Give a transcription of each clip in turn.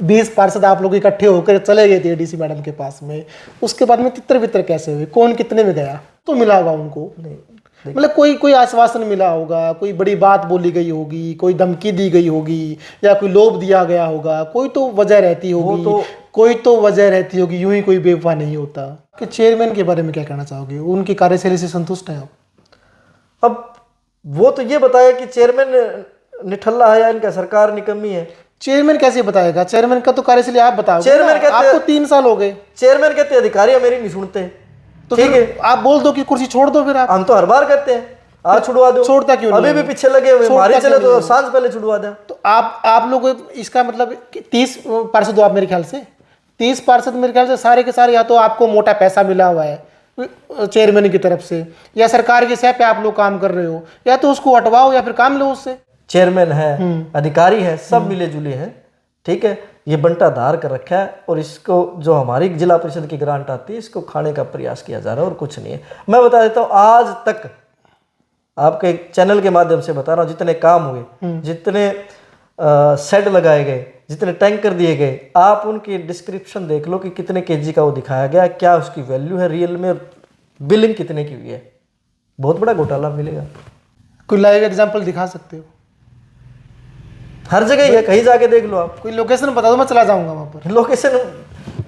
20 पार्षद आप लोग इकट्ठे होकर चले गए थे डीसी मैडम के पास में, उसके बाद में तितर बितर कैसे हुए? कौन कितने में गया? तो मिला होगा उनको, मतलब कोई कोई आश्वासन मिला होगा, कोई बड़ी बात बोली गई होगी, कोई धमकी दी गई होगी, या कोई लोभ दिया गया होगा, कोई तो वजह रहती होगी, कोई तो वजह रहती होगी, यूं ही कोई बेवफा नहीं होता। कि चेयरमैन के बारे में क्या कहना चाहोगे? उनकी कार्यशैली से संतुष्ट हैं आप? अब वो तो ये बताया कि चेयरमैन निठल्ला है या इनका सरकार निकम्मी है। चेयरमैन कैसे बताएगा? चेयरमैन का तो कार्यशैली आप बताओ। चेयरमैन कहते आपको 3 साल हो गए। चेयरमैन कहते हैं अधिकारी मेरी नहीं सुनते, तो ठीक है, आप बोल दो कि कुर्सी छोड़ दो। फिर आप, हम तो हर बार कहते हैं आज छुड़वा दो, छोड़ता क्यों नहीं? अभी भी पीछे लगे हुए, हमारे चले तो सांझ पहले छुड़वा दें। तो आप लोग इसका मतलब 30 पार्षद हो आप मेरे ख्याल से, 30 पार्षद मेरे ख्याल से सारे के सारे, या तो आपको मोटा पैसा मिला हुआ है चेयरमैन की तरफ से, या सरकार के सह पे आप लोग काम कर रहे हो, या तो उसको हटवाओ या फिर काम लो उससे। चेयरमैन है, अधिकारी है, सब मिले जुले हैं, ठीक है। ये बंटा धार कर रखा है और इसको जो हमारी जिला परिषद की ग्रांट आती है इसको खाने का प्रयास किया जा रहा है और कुछ नहीं है। मैं बता देता हूँ, आज तक आपके चैनल के माध्यम से बता रहा हूँ, जितने काम हुए, जितने शेड लगाए गए, जितने टैंकर दिए गए, आप उनकी डिस्क्रिप्शन देख लो कि कितने केजी का वो दिखाया गया, क्या उसकी वैल्यू है रियल में, बिलिंग कितने की हुई है। बहुत बड़ा घोटाला मिलेगा। कोई लाइव एग्जाम्पल दिखा सकते हो? हर जगह ही है, कहीं जाके देख लो आप। कोई लोकेशन बता दो, मैं चला जाऊंगा वहां पर। लोकेशन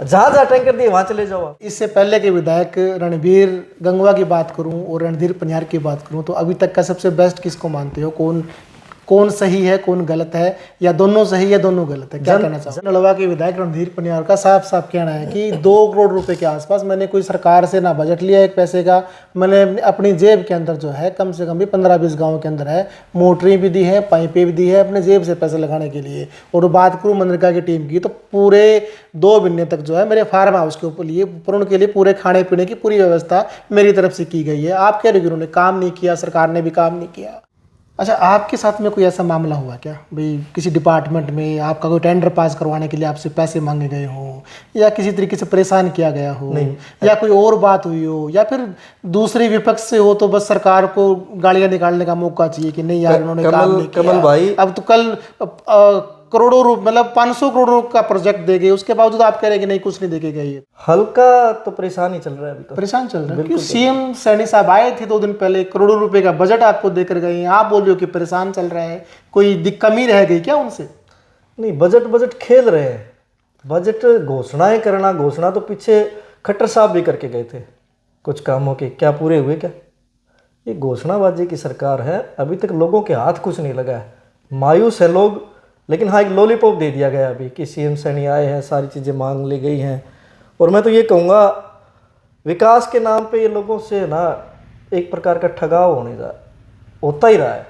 जहाँ जहाँ टैंकर दिए वहां चले जाओ आप। इससे पहले के विधायक रणबीर गंगवा की बात करूं और रणधीर पनियार की बात करूं, तो अभी तक का सबसे बेस्ट किसको मानते हो? कौन सही है, कौन गलत है, या दोनों सही है दोनों गलत है? क्या कहना चाहोगे? नलवा के विधायक रणधीर पनियार का साफ साफ कहना है कि 2 करोड़ रुपए के आसपास, मैंने कोई सरकार से ना बजट लिया एक पैसे का, मैंने अपनी जेब के अंदर जो है कम से कम भी 15-20 गाँव के अंदर है, मोटरें भी दी है, पाइपें भी दी है, अपने जेब से पैसे लगाने के लिए। और बात करूँ मनरेगा की टीम की, तो पूरे 2 महीने तक जो है मेरे फार्म हाउस के ऊपर लिए, पर उनके लिए पूरे खाने पीने की पूरी व्यवस्था मेरी तरफ से की गई है। आप कह रहे हो कि उन्होंने काम नहीं किया, सरकार ने भी काम नहीं किया। अच्छा, आपके साथ में कोई ऐसा मामला हुआ क्या भाई, किसी डिपार्टमेंट में आपका कोई टेंडर पास करवाने के लिए आपसे पैसे मांगे गए हो, या किसी तरीके से परेशान किया गया हो, या कोई और बात हुई हो, या फिर दूसरी विपक्ष से हो तो बस सरकार को गालियां निकालने का मौका चाहिए कि नहीं यार उन्होंने काम नहीं किया? कमल भाई, अब तो कल करोड़ों रुपए, मतलब 500 करोड़ का प्रोजेक्ट दे गए, उसके बावजूद आप कह रहे हैं कि नहीं कुछ नहीं देके गए। हल्का तो परेशान ही चल रहा है अभी तो। परेशान चल रहा है क्यों? सीएम सैनी साहब आए थे 2 दिन पहले, करोड़ों रुपए का बजट आपको देकर गए, आप बोल रहे हो कि परेशान चल रहा है। कोई कमी रह गई क्या उनसे? नहीं, बजट खेल रहे हैं। बजट घोषणाएं करना, घोषणा तो पीछे खट्टर साहब भी करके गए थे कुछ कामों के, क्या पूरे हुए क्या? ये घोषणाबाजी की सरकार है, अभी तक लोगों के हाथ कुछ नहीं लगा है। मायूस है लोग, लेकिन हाँ एक लॉलीपॉप दे दिया गया अभी कि सीएम सैनी आए हैं, सारी चीज़ें मांग ली गई हैं। और मैं तो ये कहूँगा, विकास के नाम पे ये लोगों से ना एक प्रकार का ठगाव होता ही रहा है।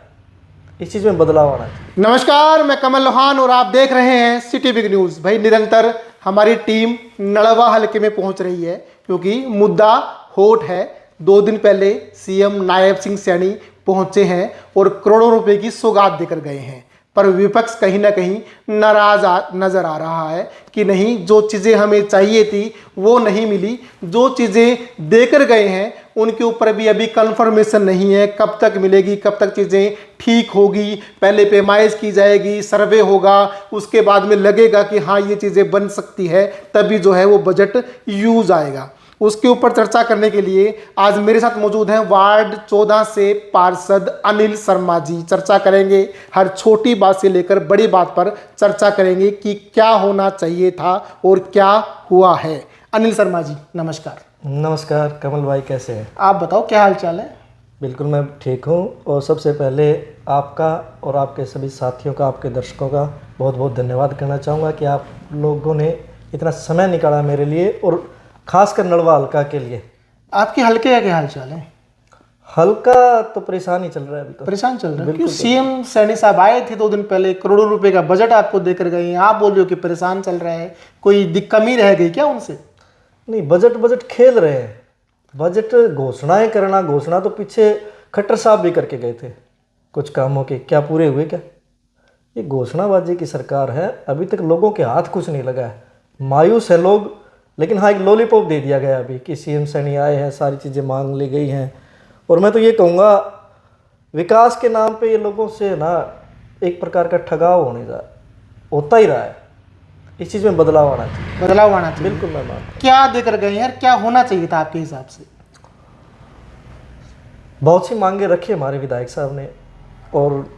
इस चीज़ में बदलाव आना चाहिए। नमस्कार, मैं कमल लोहान और आप देख रहे हैं सिटी बिग न्यूज़। भाई निरंतर हमारी टीम नलवा हलके में पहुंच रही है क्योंकि मुद्दा होट है। 2 दिन पहले सीएम नायब सिंह सैनी पहुंचे हैं और करोड़ों रुपए की सौगात देकर गए हैं, पर विपक्ष कहीं ना कहीं नाराज नजर आ रहा है कि नहीं, जो चीज़ें हमें चाहिए थी वो नहीं मिली, जो चीज़ें देकर गए हैं उनके ऊपर भी अभी कंफर्मेशन नहीं है, कब तक मिलेगी, कब तक चीज़ें ठीक होगी। पहले पैमाइश की जाएगी, सर्वे होगा, उसके बाद में लगेगा कि हाँ ये चीज़ें बन सकती है, तभी जो है वो बजट यूज आएगा। उसके ऊपर चर्चा करने के लिए आज मेरे साथ मौजूद हैं वार्ड 14 से पार्षद अनिल शर्मा जी। चर्चा करेंगे, हर छोटी बात से लेकर बड़ी बात पर चर्चा करेंगे कि क्या होना चाहिए था और क्या हुआ है। अनिल शर्मा जी नमस्कार। नमस्कार कमल भाई, कैसे हैं आप? बताओ क्या हाल चाल है? बिल्कुल मैं ठीक हूँ, और सबसे पहले आपका और आपके सभी साथियों का, आपके दर्शकों का बहुत बहुत धन्यवाद करना चाहूँगा कि आप लोगों ने इतना समय निकाला मेरे लिए, और खासकर नलवा हल्का के लिए। आपके हल्के का क्या हाल चाल है? हल्का तो परेशान ही चल रहा है अभी तो। परेशान चल रहा है क्यों? सीएम सैनी साहब आए थे 2 दिन पहले, करोड़ों रुपए का बजट आपको देकर गए, आप बोल रहे हो कि परेशान चल रहा है। कोई कमी रह गई क्या उनसे? नहीं, बजट खेल रहे हैं। बजट घोषणाएं करना, घोषणा तो पीछे खट्टर साहब भी करके गए थे कुछ कामों के, क्या पूरे हुए क्या? ये घोषणाबाजी की सरकार है, अभी तक लोगों के हाथ कुछ नहीं लगा है। मायूस है लोग, लेकिन हाँ एक लॉलीपॉप दे दिया गया अभी कि सीएम सैनी आए हैं, सारी चीज़ें मांग ली गई हैं। और मैं तो ये कहूँगा, विकास के नाम पे ये लोगों से ना एक प्रकार का ठगाव होता ही रहा है। इस चीज़ में बदलाव आना चाहिए। बदलाव आना चाहिए। बिल्कुल मैं मानता क्या देकर गए हैं और क्या होना चाहिए था आपके हिसाब से? हूँ। बहुत सी मांगे रखी हमारे विधायक साहब ने, और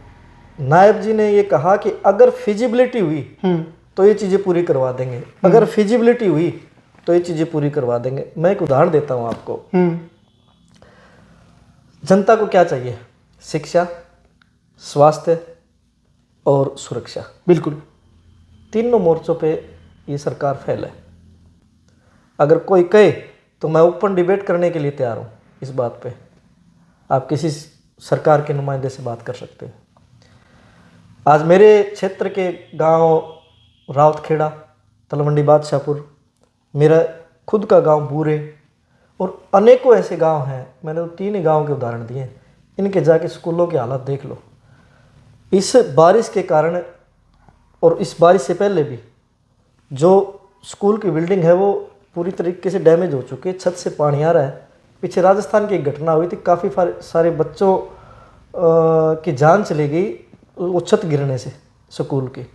नायब जी ने ये कहा कि अगर फिजिबिलिटी हुई तो ये चीज़ें पूरी करवा देंगे, अगर फिजिबिलिटी हुई तो ये चीज़ें पूरी करवा देंगे। मैं एक उदाहरण देता हूँ आपको। जनता को क्या चाहिए? शिक्षा, स्वास्थ्य और सुरक्षा। बिल्कुल। तीनों मोर्चों पे ये सरकार फेल है। अगर कोई कहे तो मैं ओपन डिबेट करने के लिए तैयार हूँ इस बात पे। आप किसी सरकार के नुमाइंदे से बात कर सकते हैं। आज मेरे क्षेत्र के गांव रावतखेड़ा, तलवंडी बादशाहपुर, मेरा खुद का गांव बूरे और अनेकों ऐसे गांव हैं, मैंने तो 3 ही गाँव के उदाहरण दिए। इनके जाके स्कूलों की हालत देख लो। इस बारिश के कारण और इस बारिश से पहले भी जो स्कूल की बिल्डिंग है वो पूरी तरीके से डैमेज हो चुकी है, छत से पानी आ रहा है। पीछे राजस्थान की एक घटना हुई थी, काफ़ी सारे बच्चों की जान चली गई वो छत गिरने से स्कूल की।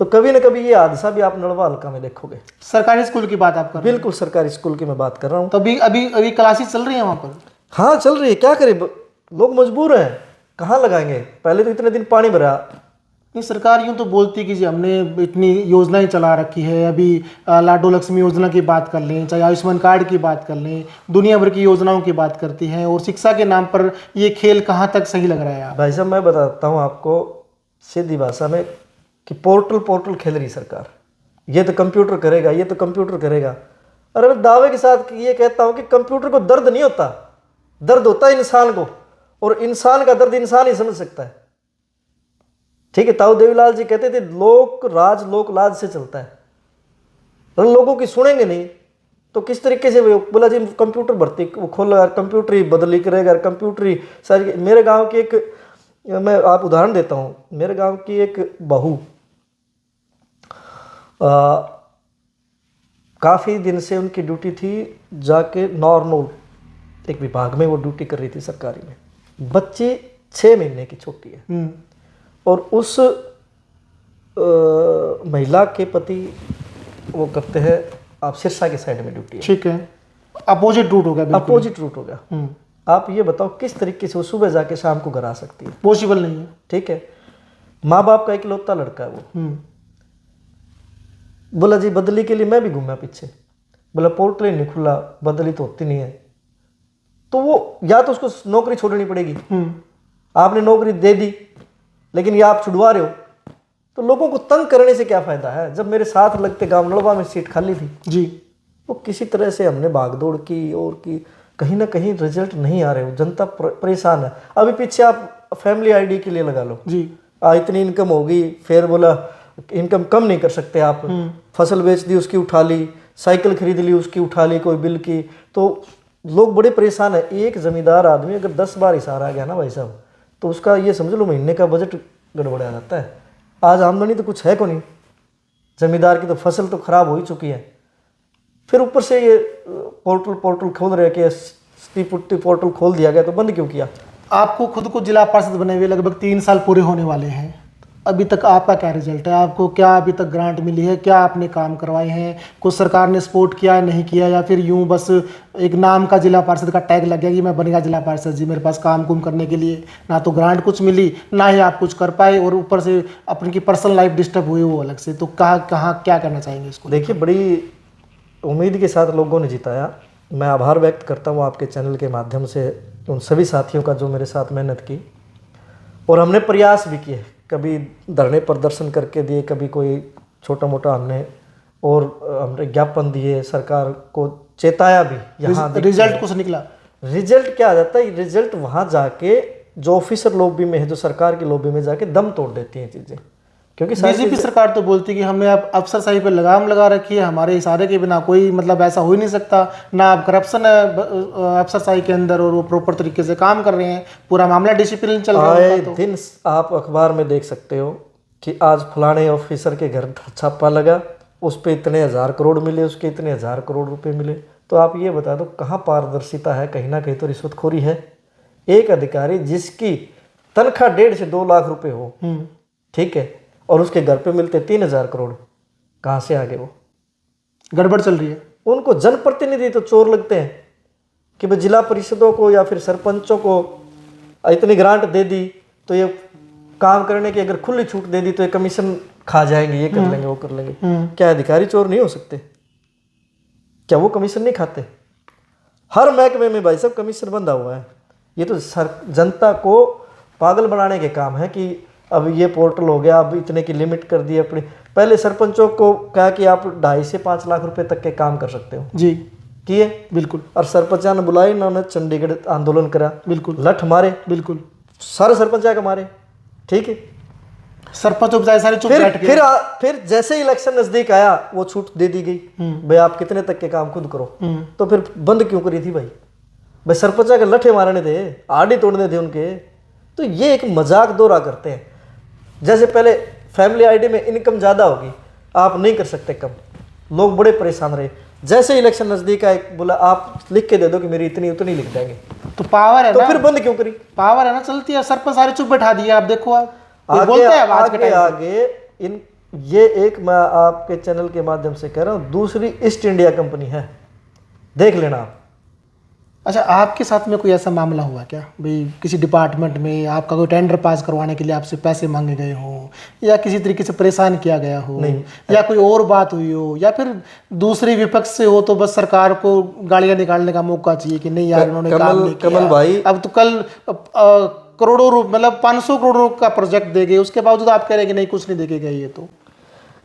तो कभी ना कभी ये हादसा भी आप नलवा हल्का में देखोगे। सरकारी स्कूल की बात आप कर रहे हैं? बिल्कुल सरकारी स्कूल की मैं बात कर रहा हूँ। तो अभी अभी अभी क्लासेस चल रही हैं वहाँ पर? हाँ चल रही है, क्या करें, लोग मजबूर हैं, कहाँ लगाएंगे। पहले तो इतने दिन पानी भरा। नहीं, सरकार यूँ तो बोलती है कि जी हमने इतनी योजनाएं चला रखी है। अभी लाडो लक्ष्मी योजना की बात कर लें, चाहे आयुष्मान कार्ड की बात कर लें, दुनिया भर की योजनाओं की बात करती हैं, और शिक्षा के नाम पर ये खेल कहाँ तक सही लग रहा है आप? भाई साहब मैं बताता हूँ आपको सीधी भाषा में कि पोर्टल खेल रही सरकार। ये तो कंप्यूटर करेगा, ये तो कंप्यूटर करेगा। और मैं दावे के साथ ये कहता हूँ कि कंप्यूटर को दर्द नहीं होता, दर्द होता है इंसान को, और इंसान का दर्द इंसान ही समझ सकता है। ठीक है, ताऊ देवीलाल जी कहते थे लोक राज लोक लाज से चलता है। और लोगों की सुनेंगे नहीं तो किस तरीके से वो बोला जी कंप्यूटर भर्ती वो खोलो यार, कंप्यूटर ही बदली करेगा, कंप्यूटर ही सारी। मेरे गांव की एक, मैं आप उदाहरण देता हूँ, मेरे गांव की एक बहू काफ़ी दिन से उनकी ड्यूटी थी जाके नॉर्मल एक विभाग में वो ड्यूटी कर रही थी सरकारी में। बच्ची 6 महीने की छोटी है और उस महिला के पति वो करते हैं आप सिरसा के साइड में ड्यूटी है। ठीक है, अपोजिट रूट हो गया। बिल्कुल अपोजिट रूट हो गया। आप ये बताओ किस तरीके से वो सुबह जाके शाम को घर आ सकती है? पॉसिबल नहीं है। ठीक है, माँ बाप का इकलौता लड़का है वो। बोला जी बदली के लिए मैं भी घूमा पीछे, बोला पोर्टल नहीं खुला, बदली तो होती नहीं है। तो वो या तो उसको नौकरी छोड़नी पड़ेगी, आपने नौकरी दे दी लेकिन ये आप छुड़वा रहे हो, तो लोगों को तंग करने से क्या फायदा है? जब मेरे साथ लगते गांव नलवा में सीट खाली थी जी, वो किसी तरह से हमने भागदौड़ की और की, कहीं ना कहीं रिजल्ट नहीं आ रहे हो, जनता परेशान है। अभी पीछे आप फैमिली आईडी के लिए लगा लो जी, इतनी इनकम होगी, फिर बोला इनकम कम नहीं कर सकते आप, फसल बेच दी उसकी उठा ली, साइकिल खरीद ली उसकी उठा ली कोई बिल की, तो लोग बड़े परेशान है। एक जमींदार आदमी अगर 10 बार हिसार आ गया ना भाई साहब, तो उसका ये समझ लो महीने का बजट गड़बड़ा जाता है। आज आमदनी तो कुछ है को नहीं, जमींदार की तो फसल तो खराब हो ही चुकी है, फिर ऊपर से ये पोर्टल खोल रहे कि स्टी पुट्टी पोर्टल खोल दिया गया, तो बंद क्यों किया? आपको खुद को जिला पार्षद बने हुए लगभग 3 साल पूरे होने वाले हैं। अभी तक आपका क्या रिजल्ट है? आपको क्या अभी तक ग्रांट मिली है? क्या आपने काम करवाए हैं? कुछ सरकार ने सपोर्ट किया है, नहीं किया, या फिर यूं बस एक नाम का जिला पार्षद का टैग लग गया कि मैं बन गया जिला पार्षद जी, मेरे पास काम कुम करने के लिए ना तो ग्रांट कुछ मिली, ना ही आप कुछ कर पाए, और ऊपर से अपनी की पर्सनल लाइफ डिस्टर्ब हुई वो अलग से। तो कहाँ क्या करना चाहेंगे इसको? देखिए, बड़ी उम्मीद के साथ लोगों ने जिताया। मैं आभार व्यक्त करता हूँ आपके चैनल के माध्यम से उन सभी साथियों का जो मेरे साथ मेहनत की, और हमने प्रयास भी किए, कभी धरने प्रदर्शन करके दिए, कभी कोई छोटा मोटा हमने, और हमने ज्ञापन दिए, सरकार को चेताया भी। यहाँ रिजल्ट कुछ निकला? रिजल्ट क्या आ जाता है, रिजल्ट वहाँ जाके जो ऑफिसर लॉबी में है, जो सरकार की लॉबी में जाके दम तोड़ देती हैं चीज़ें। क्योंकि बीजेपी सरकार तो बोलती है कि हमने अब अफसरशाही पे लगाम लगा रखी है, हमारे इशारे के बिना कोई मतलब ऐसा हो ही नहीं सकता, ना अब करप्शन है अफसरशाही के अंदर, और वो प्रॉपर तरीके से काम कर रहे हैं, पूरा मामला डिसिप्लिन चल रहा है। तो दिन आप अखबार में देख सकते हो कि आज फलाने ऑफिसर के घर छापा लगा, उस पर इतने 1000 करोड़ मिले, उसके इतने 1000 करोड़ रुपए मिले। तो आप ये बता दो कहाँ पारदर्शिता है? कहीं ना कहीं तो रिश्वतखोरी है। एक अधिकारी जिसकी तनख्वाह 1.5 से 2 लाख रुपए हो, ठीक है, और उसके घर पे मिलते 3000 करोड़, कहाँ से आ गए वो? गड़बड़ चल रही है। उनको जनप्रतिनिधि तो चोर लगते हैं कि भाई जिला परिषदों को या फिर सरपंचों को इतनी ग्रांट दे दी तो ये काम करने की अगर खुली छूट दे दी तो ये कमीशन खा जाएंगे, ये कर लेंगे, वो कर लेंगे। क्या अधिकारी चोर नहीं हो सकते? क्या वो कमीशन नहीं खाते? हर महकमे में भाई साहब कमीशन बंधा हुआ है। ये तो जनता को पागल बनाने के काम है कि अब ये पोर्टल हो गया, अब इतने की लिमिट कर दी अपनी। पहले सरपंचों को कहा कि आप 2.5 से 5 लाख रुपए तक के काम कर सकते हो जी, किए बिल्कुल। और सरपंचा ने बुलाई, इन्होंने चंडीगढ़ आंदोलन करा, बिल्कुल, लठ मारे, बिल्कुल। सारे सरपंच आके मारे, ठीक है। सरपंच उपजाए सारे चुप बैठ गए। फिर जैसे ही इलेक्शन नजदीक आया वो छूट दे दी गई, भाई आप कितने तक के काम खुद करो। तो फिर बंद क्यों करी थी भाई? भाई सरपंचा के लठे मारने थे, आड़ी तोड़ने थे उनके। तो ये एक मजाक दौरा करते हैं। जैसे पहले फैमिली आईडी में इनकम ज़्यादा होगी, आप नहीं कर सकते कम, लोग बड़े परेशान रहे। जैसे इलेक्शन नज़दीक आए, बोला आप लिख के दे दो कि मेरी इतनी उतनी लिख देंगे, तो पावर है तो ना, फिर बंद क्यों करी? पावर है ना, चलती है। सरपंच सारे चुप बैठा दिए। आप देखो, आप कोई आगे बोलता है आवाज के आगे टाइम पे? आगे इन ये एक मैं आपके चैनल के माध्यम से कह रहा हूँ, दूसरी ईस्ट इंडिया कंपनी है, देख लेना आप। अच्छा, आपके साथ में कोई ऐसा मामला हुआ क्या भाई, किसी डिपार्टमेंट में आपका कोई टेंडर पास करवाने के लिए आपसे पैसे मांगे गए हो, या किसी तरीके से परेशान किया गया हो? नहीं। या कोई और बात हुई हो, या फिर दूसरी विपक्ष से हो तो बस सरकार को गालियां निकालने का मौका चाहिए कि नहीं यार इन्होंने काम नहीं किया। कमल भाई, अब तो कल करोड़ों रुपए, मतलब 500 करोड़ का प्रोजेक्ट दे गए, उसके बावजूद आप कह रहे हैं कि नहीं कुछ नहीं देके गए। ये तो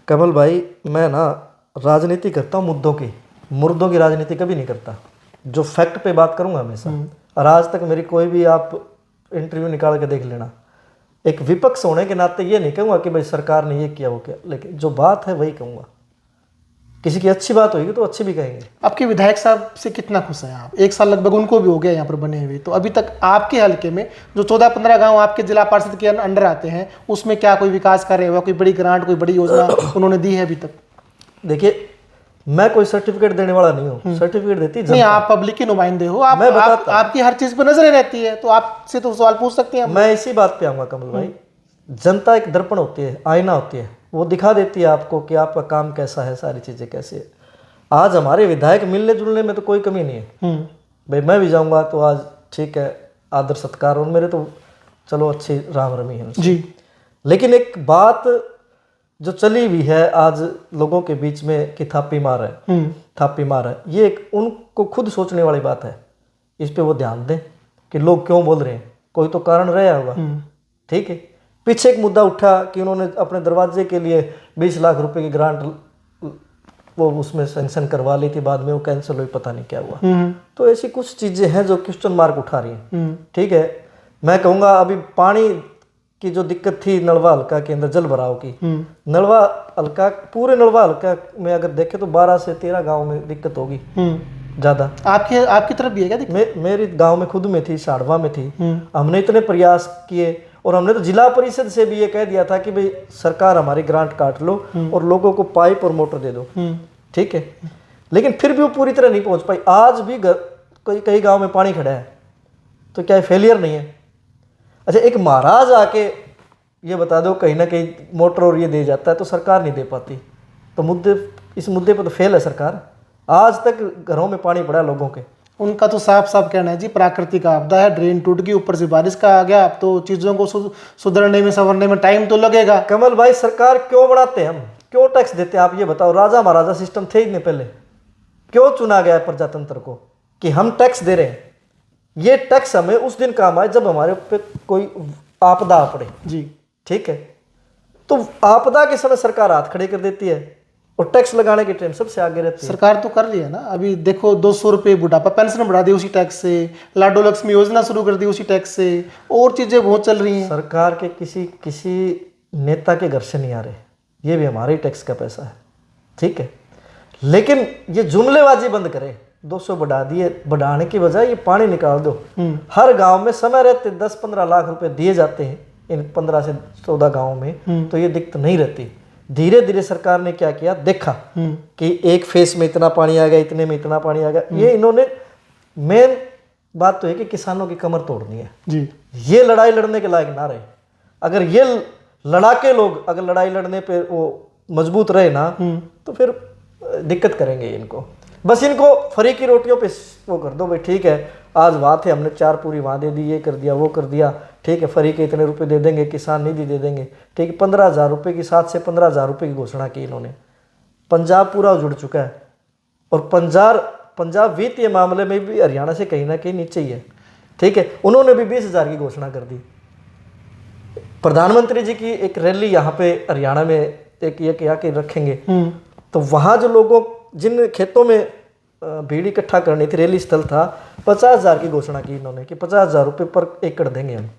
कमल भाई, मैं ना राजनीति करता हूँ मुद्दों की, मुर्दों की राजनीति कभी नहीं करता। जो फैक्ट पे बात करूंगा हमेशा, और आज तक मेरी कोई भी आप इंटरव्यू निकाल के देख लेना, एक विपक्ष होने के नाते ये नहीं कहूँगा कि भाई सरकार ने ये किया वो किया, लेकिन जो बात है वही कहूँगा। किसी की अच्छी बात होगी तो अच्छी भी कहेंगे। आपके विधायक साहब से कितना खुश हैं आप? 1 साल लगभग उनको भी हो गया यहाँ पर बने हुए, तो अभी तक आपके हलके में जो 14-15 गांव आपके जिला पार्षद के अंडर आते हैं, उसमें क्या कोई विकास कार्य हुआ, कोई बड़ी ग्रांट, कोई बड़ी योजना उन्होंने दी है अभी तक? देखिए, मैं कोई सर्टिफिकेट देने वाला नहीं हूँ, सर्टिफिकेट देती नहीं, आप पब्लिक के नुमाइंदे हो, आपकी हर चीज पर नजरें रहती है, तो आपसे तो सवाल पूछ सकते हैं हम। मैं इसी बात पे आऊँगा कमल भाई। जनता एक दर्पण होती है, आईना होती है, वो दिखा देती है आपको कि आपका काम कैसा है, सारी चीज़ें कैसी है। आज हमारे विधायक मिलने जुलने में तो कोई कमी नहीं है भाई। मैं भी जाऊँगा तो आज ठीक है, आदर सत्कार, और मेरे तो चलो अच्छी राम रमी है जी। लेकिन एक बात जो चली हुई है आज लोगों के बीच में कि थापी मार है, थापी मार है, ये एक उनको खुद सोचने वाली बात है। इस पे वो ध्यान दें कि लोग क्यों बोल रहे हैं, कोई तो कारण रहा होगा, ठीक है। पीछे एक मुद्दा उठा कि उन्होंने अपने दरवाजे के लिए 20 लाख रुपए की ग्रांट वो उसमें सेंक्शन करवा ली थी, बाद में वो कैंसिल हुई, पता नहीं क्या हुआ। तो ऐसी कुछ चीज़ें हैं जो क्वेश्चन मार्क उठा रही हैं, ठीक है। मैं कहूँगा अभी पानी की जो दिक्कत थी नलवा हल्का के अंदर, जल भराव की, नलवा हल्का, पूरे नलवा हल्का में अगर देखें तो 12 से 13 गांव में दिक्कत होगी ज़्यादा। आपकी तरफ भी है क्या दिक्कत? मेरी गांव में खुद में थी, साड़वा में थी। हमने इतने प्रयास किए और हमने तो जिला परिषद से भी ये कह दिया था कि भाई सरकार हमारी ग्रांट काट लो और लोगों को पाइप और मोटर दे दो, ठीक है। लेकिन फिर भी वो पूरी तरह नहीं पहुंच पाई। आज भी कई गांव में पानी खड़ा है, तो क्या फेलियर नहीं है? अच्छा, एक महाराज आके ये बता दो कहीं ना कहीं मोटर और ये दे जाता है तो सरकार नहीं दे पाती, तो इस मुद्दे पर तो फेल है सरकार। आज तक घरों में पानी पड़ा है लोगों के। उनका तो साफ साफ कहना है जी, प्राकृतिक आपदा है, ड्रेन टूट गई, ऊपर से बारिश का आ गया, अब तो चीज़ों को सुधरने में संवरने में टाइम तो लगेगा। कमल भाई, सरकार क्यों बढ़ाते हैं हम, क्यों टैक्स देते हैं? आप ये बताओ, राजा महाराजा सिस्टम थे ही नहीं पहले, क्यों चुना गया प्रजातंत्र को कि हम टैक्स दे रहे हैं? ये टैक्स हमें उस दिन काम आए जब हमारे पे कोई आपदा पड़े जी, ठीक है। तो आपदा के समय सरकार हाथ खड़े कर देती है और टैक्स लगाने के टाइम सबसे आगे रहती है। सरकार तो कर रही है ना, अभी देखो 200 रुपये बुढ़ापा पेंशन बढ़ा दी उसी टैक्स से, लाडो लक्ष्मी योजना शुरू कर दी उसी टैक्स से, और चीजें बहुत चल रही हैं। सरकार के किसी नेता के घर से नहीं आ रहे, ये भी हमारे ही टैक्स का पैसा है, ठीक है। लेकिन ये जुमलेबाजी बंद करें, 200 बढ़ा दिए, बढ़ाने की बजाय ये पानी निकाल दो। हर गांव में समय रहते 10-15 लाख रुपए दिए जाते हैं इन 15 से 14 गांवों में, तो ये दिक्कत नहीं रहती। धीरे धीरे सरकार ने क्या किया, देखा कि एक फेस में इतना पानी आ गया, इतने में इतना पानी आ गया। ये इन्होंने, मेन बात तो है कि किसानों की कमर तोड़नी है जी। ये लड़ाई लड़ने के लायक ना रहे। अगर ये लड़ाके लोग अगर लड़ाई लड़ने पे वो मजबूत रहे ना तो फिर दिक्कत करेंगे इनको। बस इनको फ्री की रोटियों पे वो कर दो भाई, ठीक है आज बात है हमने 4 पूरी वहाँ दे दी, ये कर दिया वो कर दिया, ठीक है फ्री के इतने रुपए दे देंगे, किसान निधि दे देंगे, ठीक है 15,000 रुपये की 7 से 15,000 रुपये की घोषणा की इन्होंने। पंजाब पूरा जुड़ चुका है और पंजाब वित्तीय मामले में भी हरियाणा से कहीं ना कहीं नीचे ही है, ठीक है। उन्होंने भी 20,000 की घोषणा कर दी। प्रधानमंत्री जी की एक रैली यहाँ पे हरियाणा में एक ये क्या के रखेंगे, तो वहाँ जो लोगों जिन खेतों में भीड़ इकट्ठा करनी थी, रैली स्थल था, 50,000 की घोषणा की इन्होंने कि 50,000 रुपये पर एकड़ देंगे हम।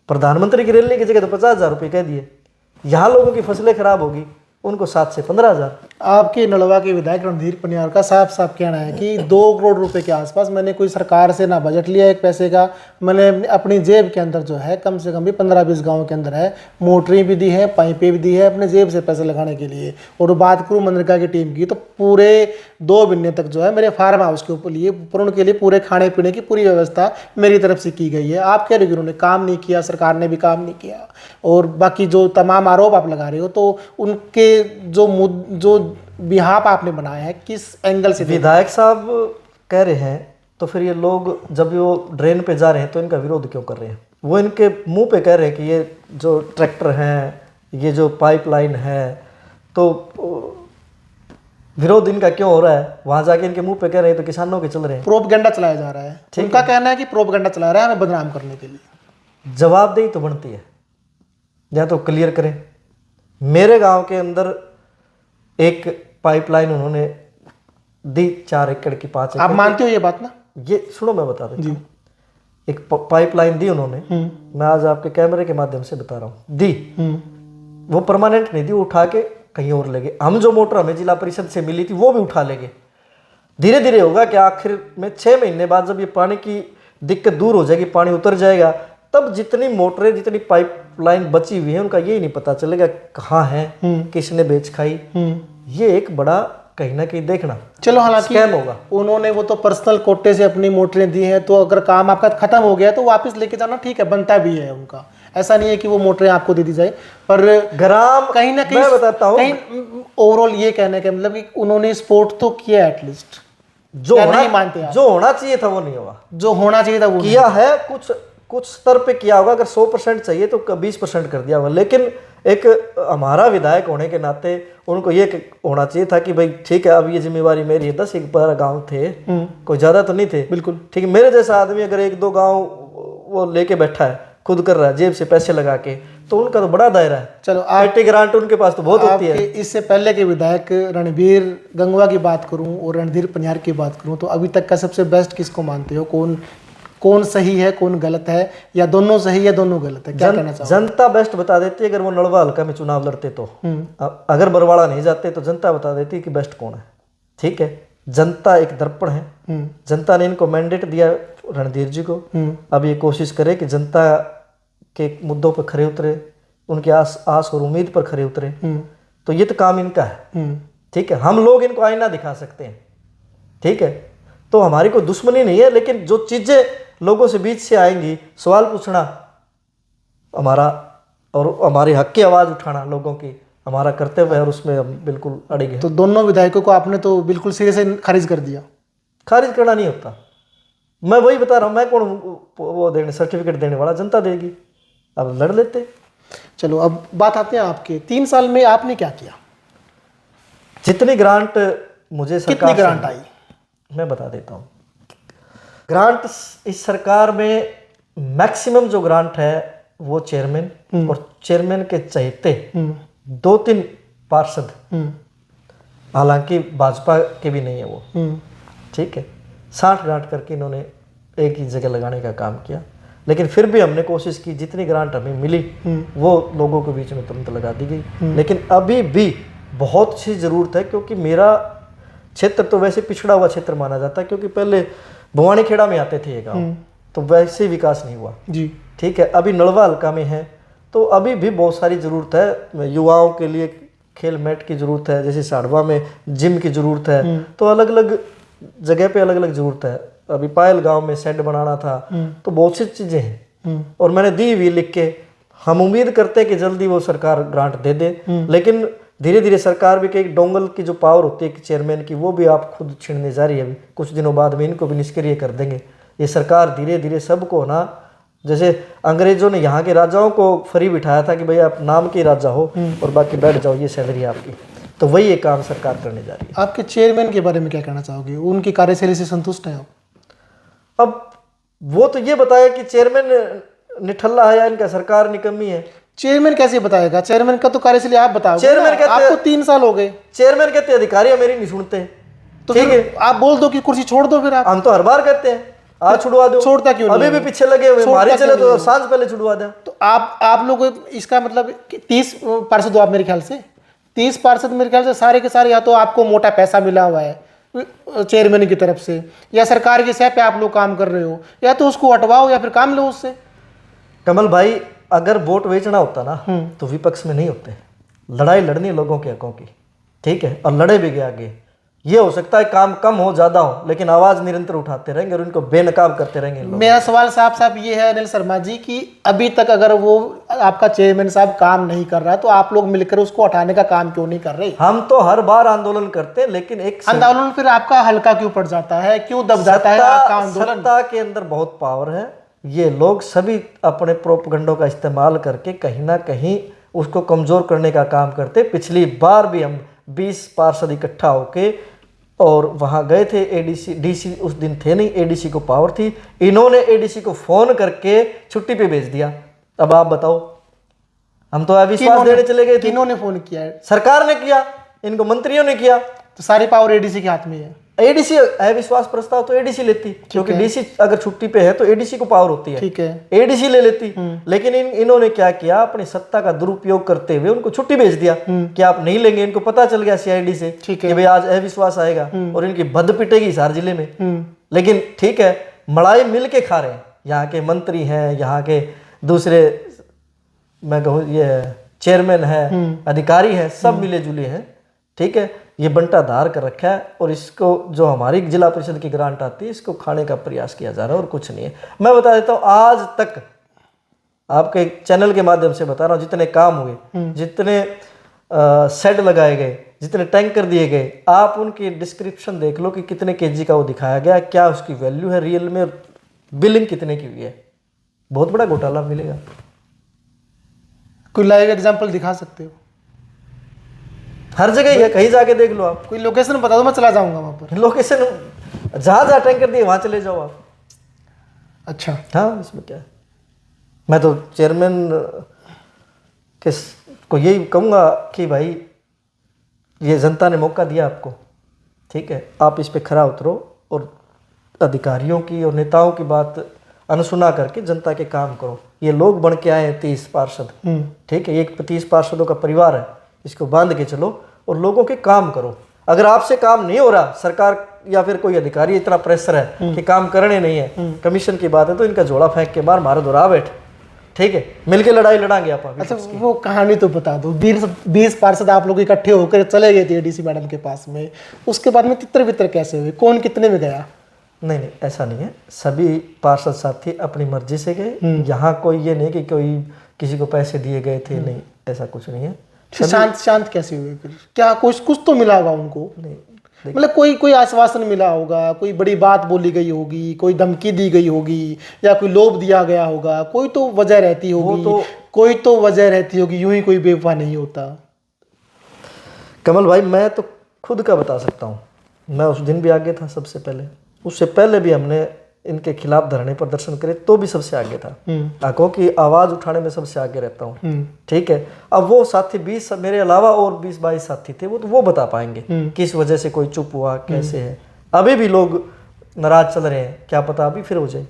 प्रधानमंत्री की रैली की जगह तो 50,000 रुपये कह दिए। यहाँ लोगों की फसलें खराब होगी, उनको 7 से 15,000। आपके नलवा के विधायक रणधीर पनियार का साफ साफ कहना है कि 2 करोड़ रुपए के आसपास, मैंने कोई सरकार से ना बजट लिया एक पैसे का, मैंने अपनी जेब के अंदर जो है कम से कम भी 15-20 गाँव के अंदर है, मोटरें भी दी है, पाइपें भी दी है अपने जेब से पैसे लगाने के लिए। और बात करूँ मनरेगा की टीम की तो पूरे 2 महीने तक जो है मेरे फार्म हाउस के ऊपर लिए पर उनके लिए पूरे खाने पीने की पूरी व्यवस्था मेरी तरफ से की गई है। आप कह रहे हो कि उन्होंने काम नहीं किया, सरकार ने भी काम नहीं किया, और बाकी जो तमाम आरोप आप लगा रहे हो तो उनके जो बिहाफ आपने बनाया है किस एंगल से? विधायक साहब कह रहे हैं तो फिर ये लोग जब वो ड्रेन पे जा रहे हैं तो इनका विरोध क्यों कर रहे हैं? वो इनके मुंह पे कह रहे हैं कि ये जो ट्रैक्टर हैं, ये जो पाइपलाइन है, तो विरोध इनका क्यों हो रहा है? वहां जाके इनके मुंह पे कह रहे हैं तो किसानों के चल रहे हैं। प्रोपगेंडा चलाया जा रहा है, उनका कहना है कि प्रोपगेंडा चला रहा है हमें बदनाम करने के लिए। जवाबदेही तो बनती है, या तो क्लियर करें। मेरे गांव के अंदर एक पाइपलाइन उन्होंने दी 4 एकड़ की, 5 एकड़। आप मानते हो ये बात ना? ये सुनो मैं बता देता जी। हूं। एक पाइपलाइन दी उन्होंने, मैं आज आपके कैमरे के माध्यम से बता रहा हूं, दी। वो परमानेंट नहीं दी, वो उठा के कहीं और ले गए। हम जो मोटर हमें जिला परिषद से मिली थी वो भी उठा ले गए। धीरे धीरे होगा कि आखिर में 6 महीने बाद जब ये पानी की दिक्कत दूर हो जाएगी, पानी उतर जाएगा, तब जितनी मोटरें, जितनी पाइपलाइन बची हुई है उनका ये नहीं पता चलेगा कहाँ है, किसने बेच खाई। ये एक बड़ा कहीं ना कहीं देखना, चलो हालांकि स्कैम होगा। उन्होंने वो तो पर्सनल कोटे से अपनी मोटरें दी हैं, तो अगर काम आपका खत्म हो गया तो वापस लेके जाना ठीक है, बनता भी है उनका। ऐसा नहीं है कि वो मोटरें आपको दे दी जाए, पर ग्राम कहीं ना कहीं मैं बताता हूँ, कहीं ओवरऑल ये कहने का मतलब कि उन्होंने सपोर्ट तो किया एटलीस्ट। जो नहीं मानते आप? जो होना चाहिए था वो नहीं हुआ, जो होना चाहिए था वो किया है। कुछ स्तर पे किया होगा। अगर 100% चाहिए तो 20% कर दिया होगा। लेकिन एक हमारा विधायक होने के नाते उनको ये होना चाहिए था कि भाई ठीक है, अब ये जिम्मेवारी मेरी है। 10-12 गांव थे, कोई ज्यादा तो नहीं थे, बिल्कुल ठीक है। मेरे जैसा आदमी अगर 1-2 गांव वो लेके बैठा है, खुद कर रहा है जेब से पैसे लगा के, तो उनका तो बड़ा दायरा है। चलो आईटी ग्रांट उनके पास तो बहुत होती है। इससे पहले के विधायक रणबीर गंगवा की बात करूं और रणधीर पनियार की बात करूं, तो अभी तक का सबसे बेस्ट किसको मानते हो? कौन सही है, कौन गलत है, या दोनों सही है दोनों गलत है? क्या कहना चाहोगे? जनता बेस्ट बता देती है। अगर वो नलवा हल्का में चुनाव लड़ते तो, अगर बरवाड़ा नहीं जाते तो जनता बता देती है कि बेस्ट कौन है, ठीक है। जनता एक दर्पण है, जनता ने इनको मैंडेट दिया रणधीर जी को। अब ये कोशिश करे कि जनता के मुद्दों पर खरे उतरे, उनके आस और उम्मीद पर खरे उतरे, तो ये तो काम इनका है, ठीक है। हम लोग इनको आईना दिखा सकते हैं, ठीक है। तो हमारी कोई दुश्मनी नहीं है, लेकिन जो चीजें लोगों से बीच से आएंगी, सवाल पूछना हमारा और हमारे हक की आवाज उठाना लोगों की हमारा कर्तव्य है, और उसमें हम बिल्कुल अड़िग हैं। तो दोनों विधायकों को आपने तो बिल्कुल सिरे से खारिज कर दिया। खारिज करना नहीं होता, मैं वही बता रहा हूँ। मैं कौन वो देने सर्टिफिकेट देने वाला, जनता देगी। अब लड़ लेते। चलो अब बात आते हैं आपके 3 साल में आपने क्या किया? जितनी ग्रांट मुझे सरकार कितनी ग्रांट आई? मैं बता देता हूँ। ग्रांट इस सरकार में मैक्सिमम जो ग्रांट है वो चेयरमैन और चेयरमैन के चहेते 2-3 पार्षद, हालांकि भाजपा के भी नहीं है वो, ठीक है, 60 ग्रांट करके इन्होंने एक ही जगह लगाने का काम किया। लेकिन फिर भी हमने कोशिश की, जितनी ग्रांट हमें मिली वो लोगों के बीच में तुरंत लगा दी गई। लेकिन अभी भी बहुत सी ज़रूरत है, क्योंकि मेरा क्षेत्र तो वैसे पिछड़ा हुआ क्षेत्र माना जाता है, क्योंकि पहले भवानी खेड़ा में आते थे ये गाँव, तो वैसे विकास नहीं हुआ जी, ठीक है। अभी नलवा हल्का में है, तो अभी भी बहुत सारी ज़रूरत है। युवाओं के लिए खेल मैट की ज़रूरत है, जैसे साड़वा में जिम की ज़रूरत है, तो अलग अलग जगह पे अलग अलग ज़रूरत है। अभी पायल गांव में शेड बनाना था, तो बहुत सी चीज़ें हैं, और मैंने दी हुई लिख के। हम उम्मीद करते हैं कि जल्दी वो सरकार ग्रांट दे दे, लेकिन धीरे धीरे सरकार भी कई डोंगल की जो पावर होती है कि चेयरमैन की, वो भी आप खुद छीनने जा रही है। अभी कुछ दिनों बाद में इनको भी निष्क्रिय कर देंगे। ये सरकार धीरे धीरे सबको ना, जैसे अंग्रेजों ने यहाँ के राजाओं को फ्री बिठाया था कि भाई आप नाम के राजा हो और बाकी बैठ जाओ, ये सैलरी आपकी, तो वही ये काम सरकार करने जा रही है। आपके चेयरमैन के बारे में क्या कहना चाहोगे? उनकी कार्यशैली से संतुष्ट हैं आप? अब वो तो ये बताया कि चेयरमैन निठल्ला है या इनका सरकार निकम्मी है। चेयरमैन कैसे बताएगा? चेयरमैन का तो कार्यशैली आप बताओगे। चेयरमैन कहते आपको 3 साल हो गए। चेयरमैन कहते अधिकारी मेरी नहीं सुनते, तो ठीक है, आप बोल दो कि कुर्सी छोड़ दो। फिर आप हम तो हर बार कहते हैं आज छुड़वा दो, छोड़ता क्यों नहीं? अभी भी पीछे लगे हुए, मारी चले तो सांझ पहले छुड़वा दें। तो आप लोग इसका मतलब 30 पार्षद हो आप मेरे ख्याल से। 30 पार्षद मेरे ख्याल से सारे के सारे या तो आपको मोटा पैसा मिला हुआ है चेयरमैन की तरफ से, या सरकार के सह पे आप लोग काम कर रहे हो, या तो उसको हटवाओ या फिर काम लो उससे। कमल भाई, अगर वोट बेचना होता ना तो विपक्ष में नहीं होते। लड़ाई लड़नी लोगों के हकों की, ठीक है, और लड़े भी गए आगे। ये हो सकता है काम कम हो ज्यादा हो, लेकिन आवाज निरंतर उठाते रहेंगे और उनको बेनकाब करते रहेंगे लोग। मेरा सवाल साफ ये है अनिल शर्मा जी कि अभी तक अगर वो आपका चेयरमैन साहब काम नहीं कर रहा है तो आप लोग मिलकर उसको हटाने का काम क्यों नहीं कर रहे? हम तो हर बार आंदोलन करते हैं, लेकिन एक आंदोलन फिर आपका हल्का क्यों पड़ जाता है? क्यों दब जाता है आपका आंदोलन? सत्ता के अंदर बहुत पावर है। ये लोग सभी अपने प्रोपगंडों का इस्तेमाल करके कहीं ना कहीं उसको कमजोर करने का काम करते। पिछली बार भी हम 20 पार्षद इकट्ठा होके और वहां गए थे। एडीसी डीसी उस दिन थे नहीं, एडीसी को पावर थी, इन्होंने एडीसी को फोन करके छुट्टी पे भेज दिया। अब आप बताओ, हम तो अविश्वास देने चले गए थे। किन्होंने फोन किया है? सरकार ने किया, इनको मंत्रियों ने किया। तो सारी पावर एडीसी के हाथ में है। एडीसी अविश्वास प्रस्ताव तो एडीसी लेती, क्योंकि डीसी अगर छुट्टी पे है तो एडीसी को पावर होती है, ठीक है, एडीसी ले लेती। लेकिन इन्होंने क्या किया, अपनी सत्ता का दुरुपयोग करते हुए उनको छुट्टी भेज दिया कि आप नहीं लेंगे। इनको पता चल गया सीआईडी से कि भाई आज अविश्वास आएगा और इनकी बद पिटेगी हिसार जिले में। लेकिन ठीक है, मड़ाई मिल के खा रहे हैं। यहाँ के मंत्री हैं, यहाँ के दूसरे मैं कहूँ ये चेयरमैन है, अधिकारी है, सब मिले जुले हैं, ठीक है। ये बंटा धार कर रखा है और इसको जो हमारी जिला परिषद की ग्रांट आती है इसको खाने का प्रयास किया जा रहा है और कुछ नहीं है। मैं बता देता हूँ, आज तक आपके चैनल के माध्यम से बता रहा हूँ, जितने काम हुए, जितने शेड लगाए गए, जितने टैंकर दिए गए, आप उनकी डिस्क्रिप्शन देख लो कि कितने केजी का वो दिखाया गया, क्या उसकी वैल्यू है रियल में, बिलिंग कितने की हुई है। बहुत बड़ा घोटाला मिलेगा। कोई लाइव एग्जांपल दिखा सकते हो? हर जगह ही है, कहीं जाके देख लो आप। कोई लोकेशन बता दो, मैं चला जाऊंगा वहां पर। लोकेशन जहां जहां टैंकर दिए वहां चले जाओ आप। अच्छा, हाँ, इसमें क्या है। मैं तो चेयरमैन को यही कहूँगा कि भाई ये जनता ने मौका दिया आपको, ठीक है, आप इस पे खरा उतरो और अधिकारियों की और नेताओं की बात अनसुना करके जनता के काम करो। ये लोग बन के आए हैं 30 पार्षद, ठीक है, ये 30 पार्षदों का परिवार है, इसको बांध के चलो और लोगों के काम करो। अगर आपसे काम नहीं हो रहा, सरकार या फिर कोई अधिकारी इतना प्रेशर है कि काम करने नहीं है, कमीशन की बात है, तो इनका जोड़ा फेंक के मार दोहरा बैठ, ठीक है, मिलके लड़ाई लड़ांगे आप। अच्छा, वो कहानी तो बता दो। 20 पार्षद आप लोग इकट्ठे होकर चले गए थे एडीसी मैडम के पास में, उसके बाद में तितर बितर कैसे हुए? कौन कितने में गया? नहीं, ऐसा नहीं है। सभी पार्षद साथी अपनी मर्जी से गए। यहाँ कोई ये नहीं कि कोई किसी को पैसे दिए गए थे, नहीं, ऐसा कुछ नहीं है। शांत कैसे हुए फिर? क्या कुछ तो मिला होगा उनको? नहीं, मतलब कोई आश्वासन मिला होगा, कोई बड़ी बात बोली गई होगी, कोई धमकी दी गई होगी, या कोई लोभ दिया गया होगा, कोई तो वजह रहती होगी, कोई तो वजह रहती होगी। यूं ही कोई बेवफा नहीं होता। कमल भाई, मैं तो खुद का बता सकता हूँ। मैं उस दिन भी आगे था सबसे पहले, उससे पहले भी हमने इनके खिलाफ धरने प्रदर्शन करे तो भी सबसे आगे था। आंखों की आवाज उठाने में सबसे आगे रहता हूँ, ठीक है। अब वो साथी 20 मेरे अलावा और 20-22 साथी थे, वो बता पाएंगे किस वजह से कोई चुप हुआ, कैसे है। अभी भी लोग नाराज चल रहे हैं, क्या पता अभी फिर हो जाए।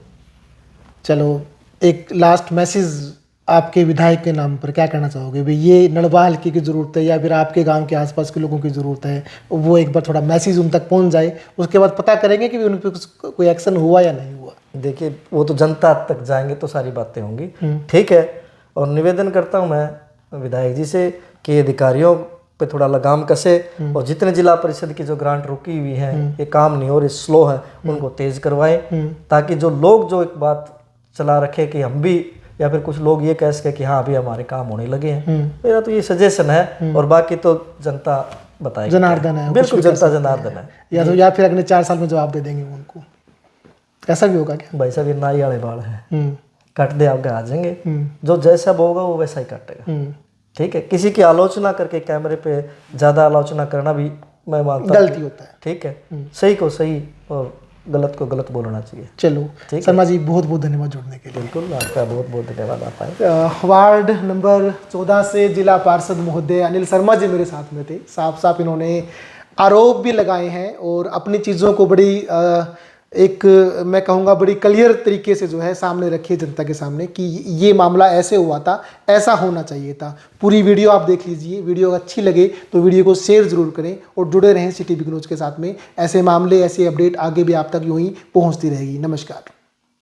चलो, एक लास्ट मैसेज आपके विधायक के नाम पर क्या कहना चाहोगे? भाई ये नड़बा हल्के की ज़रूरत है या फिर आपके गांव के आसपास के लोगों की ज़रूरत है, वो एक बार थोड़ा मैसेज उन तक पहुंच जाए, उसके बाद पता करेंगे कि उन पर कोई एक्शन हुआ या नहीं हुआ। देखिए, वो तो जनता तक जाएंगे तो सारी बातें होंगी, ठीक है। और निवेदन करता हूँ मैं विधायक जी से कि अधिकारियों पे थोड़ा लगाम कसे और जितने जिला परिषद की जो ग्रांट रुकी हुई है, ये काम नहीं हो रही, स्लो है, उनको तेज करवाएं, ताकि जो लोग जो एक बात चला रखे कि हम भी या फिर कुछ लोग ये कह सके कि हाँ अभी हमारे काम होने लगे हैं। मेरा तो ये सजेशन है, और बाकी तो जनता बताएगी। जनार्दन है, बिल्कुल जनता जनार्दन है। या फिर अगले 4 साल में जवाब दे देंगे उनको, ऐसा भी होगा क्या? भाई साहब ये नाई वाले बाल हैं, कट दे आपके आ जाएंगे, हम्म। जो जैसा होगा वो वैसा ही काटेगा। ठीक है, किसी की आलोचना करके कैमरे पे ज्यादा आलोचना करना भी मैं मानता हूं गलती होता है। ठीक है, सही को सही और गलत को गलत बोलना चाहिए। चलो शर्मा जी, बहुत बहुत धन्यवाद जुड़ने के लिए। बिल्कुल, आपका बहुत बहुत धन्यवाद। आप आए। वार्ड नंबर 14 से जिला पार्षद महोदय अनिल शर्मा जी मेरे साथ में थे। साफ साफ इन्होंने आरोप भी लगाए हैं और अपनी चीज़ों को बड़ी एक मैं कहूँगा बड़ी क्लियर तरीके से जो है सामने रखी है जनता के सामने कि ये मामला ऐसे हुआ था, ऐसा होना चाहिए था। पूरी वीडियो आप देख लीजिए। वीडियो अच्छी लगे तो वीडियो को शेयर ज़रूर करें और जुड़े रहें सिटी बिग न्यूज़ के साथ में। ऐसे मामले, ऐसे अपडेट आगे भी आप तक यूँ ही पहुँचती रहेगी। नमस्कार।